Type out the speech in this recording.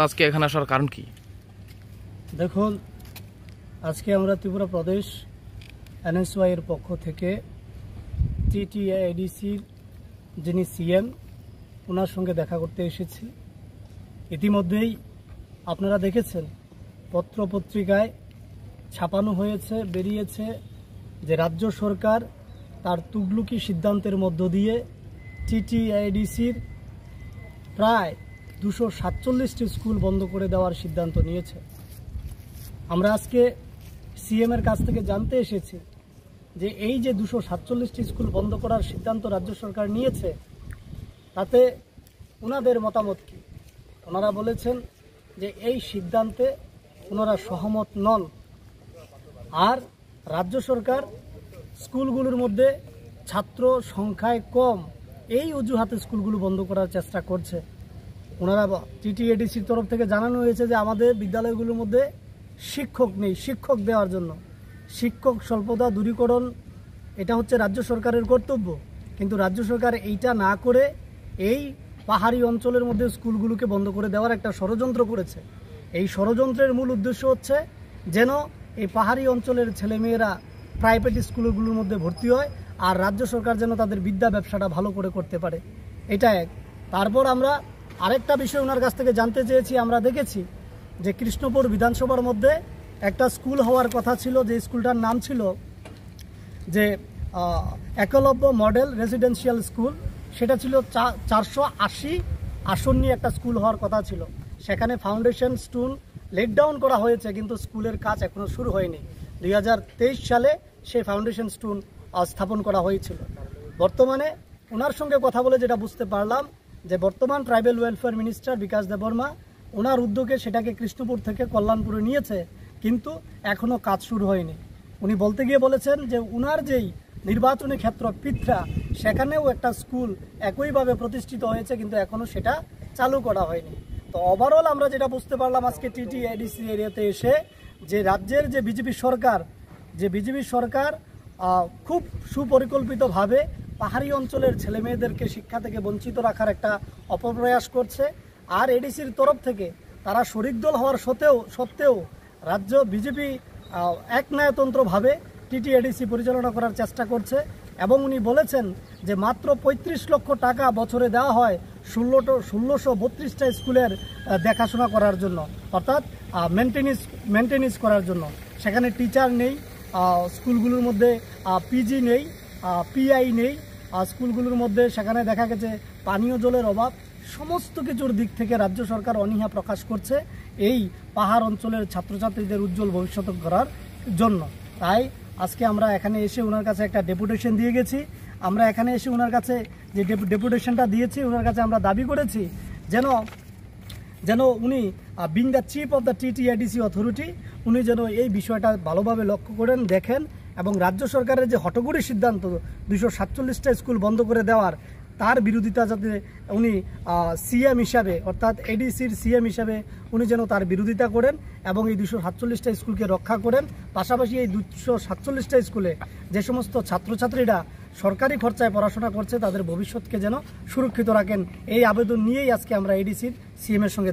আজকে এখানে আসার কারণ কি? দেখুন, আজকে আমরা ত্রিপুরা প্রদেশ এনএসওয়াই এর পক্ষ থেকে টিটিআইডিসির যিনি সিএম ওনার সঙ্গে দেখা করতে এসেছি। ইতিমধ্যেই আপনারা দেখেছেন, পত্রপত্রিকায় ছাপানো হয়েছে, বেরিয়েছে যে রাজ্য সরকার তার তুগলুকি সিদ্ধান্তের মধ্য দিয়ে টিটিআইডিসির প্রায় 247টি স্কুল বন্ধ করে দেওয়ার সিদ্ধান্ত নিয়েছে। আমরা আজকে সিএম এর কাছ থেকে জানতে এসেছি যে এই যে 247টি স্কুল বন্ধ করার সিদ্ধান্ত রাজ্য সরকার নিয়েছে, তাতে ওনাদের মতামত কি। ওনারা বলেছেন যে এই সিদ্ধান্তে ওনারা সহমত নন, আর রাজ্য সরকার স্কুলগুলোর মধ্যে ছাত্র সংখ্যায় কম এই অজুহাতে স্কুলগুলো বন্ধ করার চেষ্টা করছে। ওনারা টিটিআইডিসির তরফ থেকে জানানো হয়েছে যে আমাদের বিদ্যালয়গুলোর মধ্যে শিক্ষক নেই, শিক্ষক দেওয়ার জন্য শিক্ষক স্বল্পতা দূরীকরণ এটা হচ্ছে রাজ্য সরকারের কর্তব্য, কিন্তু রাজ্য সরকার এইটা না করে এই পাহাড়ি অঞ্চলের মধ্যে স্কুলগুলোকে বন্ধ করে দেওয়ার একটা ষড়যন্ত্র করেছে। এই ষড়যন্ত্রের মূল উদ্দেশ্য হচ্ছে যেন এই পাহাড়ি অঞ্চলের ছেলেমেয়েরা প্রাইভেট স্কুলগুলোর মধ্যে ভর্তি হয়, আর রাজ্য সরকার যেন তাদের বিদ্যা ব্যবসাটা ভালো করে করতে পারে। এটা এক। তারপর আমরা আরেকটা বিষয় ওনার কাছ থেকে জানতে চেয়েছি। আমরা দেখেছি যে কৃষ্ণপুর বিধানসভার মধ্যে একটা স্কুল হওয়ার কথা ছিল, যে স্কুলটার নাম ছিল যে একলব্য মডেল রেসিডেন্সিয়াল স্কুল। সেটা ছিল 480 আসন নিয়ে একটা স্কুল হওয়ার কথা ছিল। সেখানে ফাউন্ডেশন স্টোন লেট ডাউন করা হয়েছে, কিন্তু স্কুলের কাজ এখনও শুরু হয়নি। 2023 সালে সেই ফাউন্ডেশন স্টোন স্থাপন করা হয়েছিল। বর্তমানে ওনার সঙ্গে কথা বলে যেটা বুঝতে পারলাম যে বর্তমান ট্রাইবেল ওয়েলফেয়ার মিনিস্টার বিকাশ দেববর্মা ওনার উদ্যোগে সেটাকে কৃষ্ণপুর থেকে কল্যাণপুরে নিয়েছে, কিন্তু এখনও কাজ শুরু হয়নি। উনি বলতে গিয়ে বলেছেন যে উনার যেই নির্বাচনী ক্ষেত্র পিত্রা, সেখানেও একটা স্কুল একইভাবে প্রতিষ্ঠিত হয়েছে, কিন্তু এখনও সেটা চালু করা হয়নি। তো ওভারঅল আমরা যেটা বুঝতে পারলাম আজকে টিটিআইডিসি এরিয়াতে এসে, যে রাজ্যের যে বিজেপি সরকার খুব সুপরিকল্পিতভাবে পাহাড়ি অঞ্চলের ছেলেমেয়েদেরকে শিক্ষা থেকে বঞ্চিত রাখার একটা অপপ্রয়াস করছে। আর এডিসির তরফ থেকে তারা শরিক দল হওয়ার সত্ত্বেও রাজ্য বিজেপি একনায়তন্ত্রভাবে টিটিআইডিসি পরিচালনা করার চেষ্টা করছে। এবং উনি বলেছেন যে মাত্র 35 লক্ষ টাকা বছরে দেওয়া হয় 1632টা স্কুলের দেখাশোনা করার জন্য, অর্থাৎ মেনটেনেন্স করার জন্য। সেখানে টিচার নেই, স্কুলগুলোর মধ্যে পিজি নেই, পিআই নেই, স্কুলগুলোর মধ্যে সেখানে দেখা গেছে পানীয় জলের অভাব। সমস্ত কিছুর দিক থেকে রাজ্য সরকার অনীহা প্রকাশ করছে এই পাহাড় অঞ্চলের ছাত্রছাত্রীদের উজ্জ্বল ভবিষ্যৎ করার জন্য। তাই আজকে আমরা এখানে এসে ওনার কাছে একটা ডেপুটেশন দিয়ে গেছি। আমরা এখানে এসে ওনার কাছে যে ডেপুটেশনটা দিয়েছি, ওনার কাছে আমরা দাবি করেছি যেন উনি being the chief of the TTIDC authority, উনি যেন এই বিষয়টা ভালোভাবে লক্ষ্য করেন, দেখেন, এবং রাজ্য সরকারের যে হঠকরি সিদ্ধান্ত 247টা স্কুল বন্ধ করে দেওয়ার, তার বিরোধিতা যাতে উনি সিএম হিসাবে, অর্থাৎ এডিসির সিএম হিসাবে উনি যেন তার বিরোধিতা করেন এবং এই 247টা স্কুলকে রক্ষা করেন। পাশাপাশি এই 247টা স্কুলে যে সমস্ত ছাত্রছাত্রীরা সরকারি খরচায় পড়াশোনা করছে, তাদের ভবিষ্যৎকে যেন সুরক্ষিত রাখেন। এই আবেদন নিয়েই আজকে আমরা এডিসির সিএম এর সঙ্গে